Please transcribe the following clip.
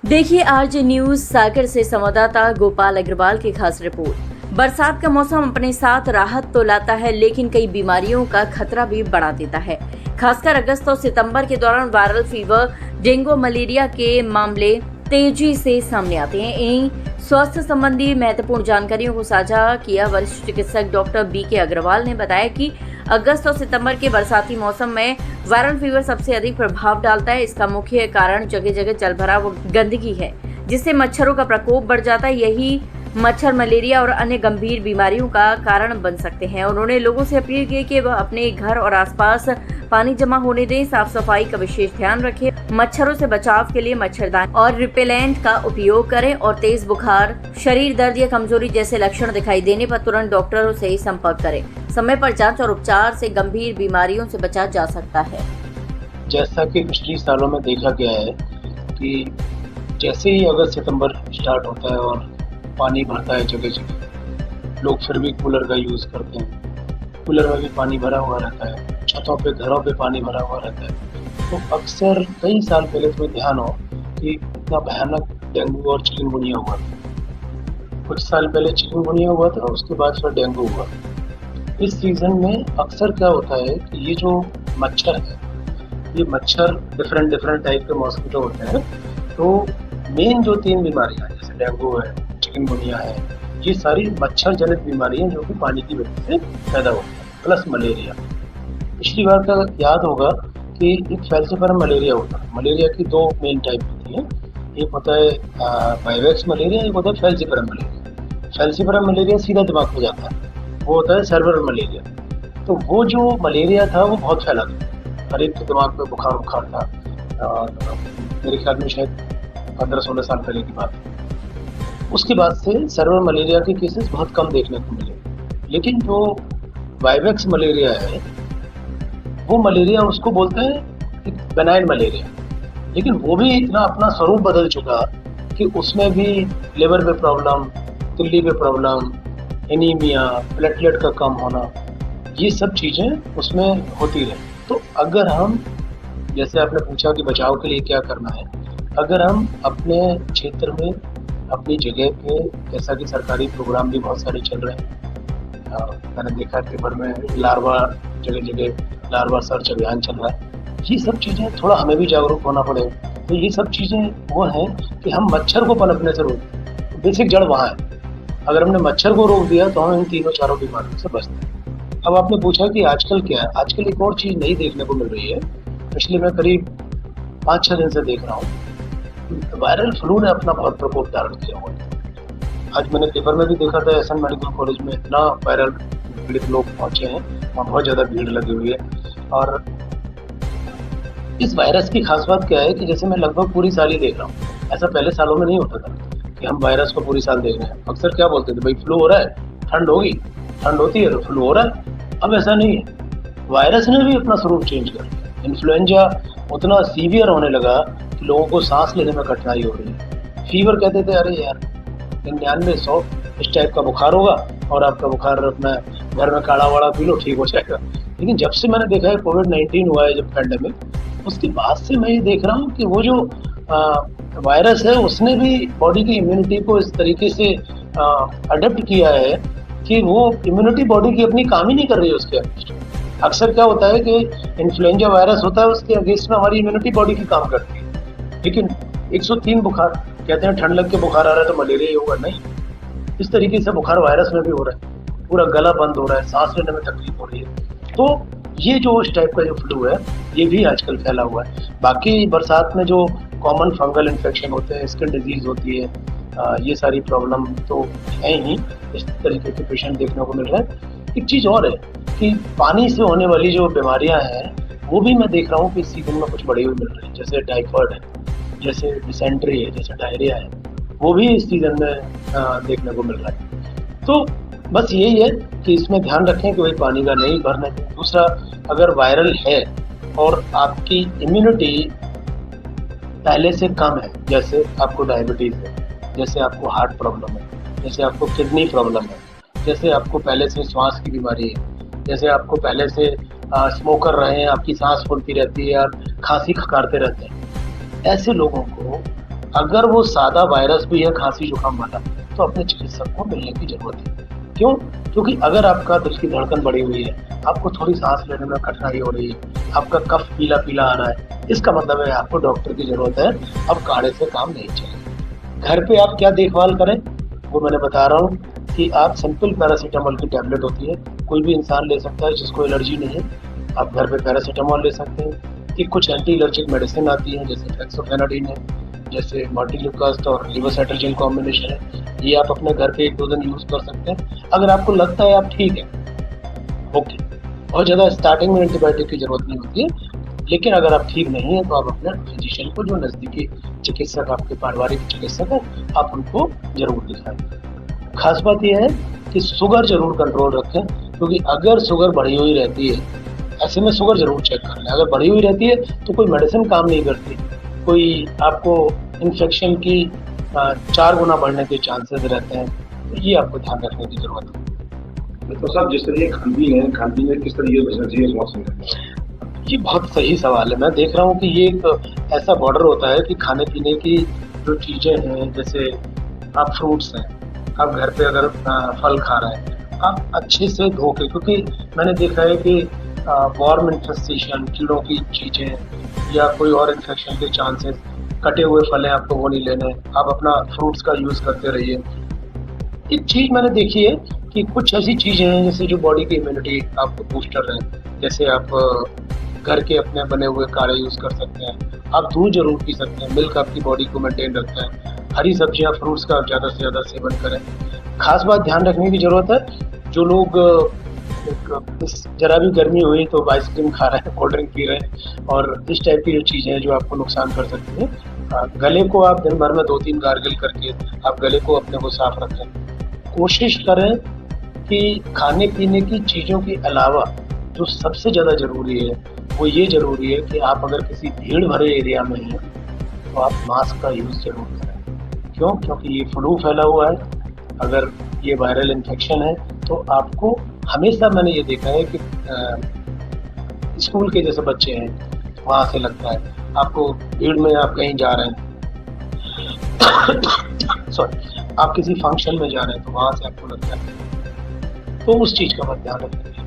देखिए RJ news सागर से संवाददाता गोपाल अग्रवाल की खास रिपोर्ट। बरसात का मौसम अपने साथ राहत तो लाता है, लेकिन कई बीमारियों का खतरा भी बढ़ा देता है। खासकर अगस्त और सितंबर के दौरान वायरल फीवर, डेंगू, मलेरिया के मामले तेजी से सामने आते हैं। इन स्वास्थ्य संबंधी महत्वपूर्ण जानकारियों को साझा किया वरिष्ठ चिकित्सक डॉक्टर बीके अग्रवाल ने बताया कि अगस्त और सितंबर के बरसाती मौसम में वायरल फीवर सबसे अधिक प्रभाव डालता है। इसका मुख्य कारण जगह जगह जलभराव व गंदगी है, जिससे मच्छरों का प्रकोप बढ़ जाता है। यही मच्छर मलेरिया और अन्य गंभीर बीमारियों का कारण बन सकते हैं। उन्होंने लोगों से अपील की कि वह अपने घर और आसपास पानी जमा होने दें, साफ सफाई का विशेष ध्यान रखें, मच्छरों से बचाव के लिए मच्छरदानी और रिपेलेंट का उपयोग करें और तेज बुखार, शरीर दर्द या कमजोरी जैसे लक्षण दिखाई देने पर तुरंत डॉक्टरों से ही संपर्क करें। समय पर जांच और उपचार से गंभीर बीमारियों से बचा जा सकता है। जैसा कि पिछले सालों में देखा गया है कि जैसे ही अगस्त सितंबर स्टार्ट होता है और पानी भरता है जगह जगह, लोग फिर भी कूलर का यूज़ करते हैं। कूलर में भी पानी भरा हुआ रहता है, छतों पे घरों पे पानी भरा हुआ रहता है। तो अक्सर कई साल पहले तो ध्यान हो कि इतना भयानक डेंगू और चिकनगुनिया हुआ था। कुछ साल पहले चिकनगुनिया हुआ था, उसके बाद फिर डेंगू हुआ। इस सीज़न में अक्सर क्या होता है कि ये जो मच्छर है, ये मच्छर डिफरेंट टाइप के मॉस्किटो होते हैं। तो मेन जो 3 बीमारियां जैसे डेंगू है, चिकनगुनिया है, ये सारी मच्छर जनित बीमारियां जो कि पानी की वजह से पैदा होती हैं, प्लस मलेरिया। पिछली बार का याद होगा कि एक फैल्सिफरम मलेरिया होता है। मलेरिया की 2 मेन टाइप होती हैं, एक होता है वाइवेक्स मलेरिया, एक होता है फैल्सिफरम मलेरिया। फैल्सिफरम मलेरिया सीधा दिमाग में जाता है, वो होता है सर्वर मलेरिया। तो वो जो मलेरिया था वो बहुत फैला था, हर एक के दिमाग में बुखार था। मेरे ख्याल में शायद 15-16 साल पहले की बात है। उसके बाद से सर्वर मलेरिया के केसेस बहुत कम देखने को मिले। लेकिन जो वाइवेक्स मलेरिया है, वो मलेरिया उसको बोलते हैं एक बेनाइन मलेरिया, लेकिन वो भी इतना अपना स्वरूप बदल चुका कि उसमें भी लिवर में प्रॉब्लम, तिल्ली में प्रॉब्लम, एनीमिया, प्लेटलेट का कम होना, ये सब चीज़ें उसमें होती रहे। तो अगर हम, जैसे आपने पूछा कि बचाव के लिए क्या करना है, अगर हम अपने क्षेत्र में, अपनी जगह पे, जैसा कि सरकारी प्रोग्राम भी बहुत सारे चल रहे हैं, मैंने देखा पेपर में लार्वा, जगह जगह लार्वा सर्च अभियान चल रहा है। ये सब चीज़ें थोड़ा हमें भी जागरूक होना पड़ेगा। तो ये सब चीज़ें वो हैं कि हम मच्छर को पनपने से रोकें। बेसिक जड़ वहाँ है। अगर हमने मच्छर को रोक दिया तो हम इन 3-4 बीमारियों से बचते हैं। अब आपने पूछा कि आजकल क्या है, आजकल एक और चीज़ नई देखने को मिल रही है। पिछले मैं करीब 5-6 दिन से देख रहा हूँ, वायरल फ्लू ने अपना बहुत प्रकोप धारण किया हुआ है। आज मैंने पेपर में भी देखा था, एसएन मेडिकल कॉलेज में इतना वायरल पीड़ित लोग पहुंचे हैं, वहाँ बहुत ज़्यादा भीड़ लगी हुई है। और इस वायरस की खास बात क्या है कि जैसे मैं लगभग पूरी साल ही देख रहा हूँ, ऐसा पहले सालों में नहीं होता था कि हम वायरस को पूरी साल देख रहे हैं। अक्सर क्या बोलते थे, भाई फ्लू हो रहा है, ठंड होगी, ठंड होती है तो फ्लू हो रहा है। अब ऐसा नहीं है, वायरस ने भी अपना स्वरूप चेंज कर दिया। इन्फ्लुएंजा उतना सीवियर होने लगा कि लोगों को सांस लेने में कठिनाई हो रही है। फीवर कहते थे, अरे यार 99-100 इस टाइप का बुखार होगा और आपका बुखार अपना घर में काढ़ा वाड़ा पी लो, ठीक हो जाएगा। लेकिन जब से मैंने देखा है कोविड-19 हुआ है, जब पैंडेमिक, उसके बाद से मैं ये देख रहा हूँ कि वो जो वायरस है उसने भी बॉडी की इम्यूनिटी को इस तरीके से अडेप्ट किया है कि वो इम्यूनिटी बॉडी की अपनी काम ही नहीं कर रही है उसके अगेंस्ट। अक्सर क्या होता है कि इन्फ्लुएंजा वायरस होता है, उसके अगेंस्ट में हमारी इम्यूनिटी बॉडी की काम करती है। लेकिन 103 बुखार, कहते हैं ठंड लग के बुखार आ रहा है तो मलेरिया ही होगा, नहीं। इस तरीके से बुखार वायरस में भी हो रहा है, पूरा गला बंद हो रहा है, सांस लेने में तकलीफ हो रही है। तो ये जो इस टाइप का जो फ्लू है, ये भी आजकल फैला हुआ है। बाकी बरसात में जो कॉमन फंगल इन्फेक्शन होते हैं, स्किन डिजीज होती है, ये सारी प्रॉब्लम तो है ही। इस तरीके के पेशेंट देखने को मिल रहे हैं। एक चीज़ और है कि पानी से होने वाली जो बीमारियां हैं, वो भी मैं देख रहा हूँ कि इस सीजन में कुछ बढ़ी हुई मिल रही है। जैसे टाइफाइड है, जैसे डिसेंट्री है, जैसे डायरिया है, वो भी इस सीजन में देखने को मिल रहा है। तो बस यही है कि इसमें ध्यान रखें कि वही पानी का नहीं भरना है। दूसरा, अगर वायरल है और आपकी इम्यूनिटी पहले से कम है, जैसे आपको डायबिटीज़ है, जैसे आपको हार्ट प्रॉब्लम है, जैसे आपको किडनी प्रॉब्लम है, जैसे आपको पहले से श्वास की बीमारी है, जैसे आपको पहले से स्मोकर रहे हैं, आपकी सांस फूलती रहती है और खांसी खकारते रहते हैं, ऐसे लोगों को अगर वो सादा वायरस भी है खांसी जुकाम वाला, तो अपने चिकित्सक को मिलने की जरूरत है। क्यों? क्योंकि अगर आपका दिल की धड़कन बढ़ी हुई है, आपको थोड़ी सांस लेने में कठिनाई हो रही है, आपका कफ पीला पीला आ रहा है, इसका मतलब है आपको डॉक्टर की जरूरत है। अब काढ़े से काम नहीं चलेगा। घर पे आप क्या देखभाल करें, वो मैंने बता रहा हूँ कि आप सिंपल पैरासीटामोल की टैबलेट होती है, कोई भी इंसान ले सकता है जिसको एलर्जी नहीं है। आप घर पे पैरासीटामोल ले सकते हैं। कि कुछ एंटी एलर्जिक मेडिसिन आती हैं, जैसे फेक्सोफेनाडिन है, जैसे मल्टील्यूकास्ट और लिवोसाइट्राजिन कॉम्बिनेशन है। ये आप अपने घर पे 1-2 दिन यूज कर सकते हैं। अगर आपको लगता है आप ठीक है, ओके, बहुत ज़्यादा स्टार्टिंग में एंटीबायोटिक की जरूरत नहीं होती है। लेकिन अगर आप ठीक नहीं है तो आप अपने फिजिशियन को, जो नज़दीकी चिकित्सक आपके पारिवारिक चिकित्सक है, आप उनको जरूर दिखाएं। खास बात यह है कि शुगर जरूर कंट्रोल रखें, क्योंकि अगर शुगर बढ़ी हुई रहती है, ऐसे में शुगर जरूर चेक कर लें। अगर बढ़ी हुई रहती है तो कोई मेडिसिन काम नहीं करती, कोई आपको इन्फेक्शन की 4 गुना बढ़ने के चांसेस रहते हैं। तो ये आपको ध्यान रखने की जरूरत है। तो साहब, जिस तरीके खान-पीन में किस तरीके से बचना चाहिए इस मौसम में? ये बहुत सही सवाल है। मैं देख रहा हूँ कि ये एक ऐसा बॉर्डर होता है कि खाने पीने की जो चीज़ें हैं, जैसे आप फ्रूट्स हैं, आप घर पे अगर फल खा रहे हैं, आप अच्छे से धो के, क्योंकि मैंने देखा है कि वॉर्म इन्फेस्टेशन, कीड़ों की चीज़ें या कोई और इन्फेक्शन के चांसेस, कटे हुए फल हैं आपको वो नहीं लेने, आप अपना फ्रूट्स का यूज़ करते रहिए। एक चीज़ मैंने देखी है कि कुछ ऐसी चीज़ें हैं जैसे जो बॉडी की इम्यूनिटी आपको बूस्टर है, जैसे आप घर के अपने बने हुए काढ़े यूज़ कर सकते हैं। आप दूध जरूर पी सकते हैं, मिल्क आपकी बॉडी को मेंटेन रखता है। हरी सब्जियां, फ्रूट्स का ज़्यादा से ज़्यादा सेवन करें। खास बात ध्यान रखने की ज़रूरत है, जो लोग जरा भी गर्मी हुई तो आइसक्रीम खा रहे हैं, कोल्ड ड्रिंक पी रहे हैं, और इस टाइप की जो चीज़ें हैं जो आपको नुकसान कर सकती हैं। गले को आप दिन भर में 2-3 गार्गल करके आप गले को अपने को साफ रखें। कोशिश करें कि खाने पीने की चीज़ों के अलावा जो सबसे ज़्यादा ज़रूरी है, वो ये ज़रूरी है कि आप अगर किसी भीड़ भरे एरिया में हैं तो आप मास्क का यूज़ ज़रूर करें। क्यों? क्योंकि ये फ्लू फैला हुआ है। अगर ये वायरल इन्फेक्शन है तो आपको हमेशा, मैंने ये देखा है कि स्कूल के जैसे बच्चे हैं, वहाँ से लगता है। आपको भीड़ में आप कहीं जा रहे हैं सॉरी, आप किसी फंक्शन में जा रहे हैं तो वहाँ से आपको लगता है। तो उस चीज़ का मत ध्यान रखें।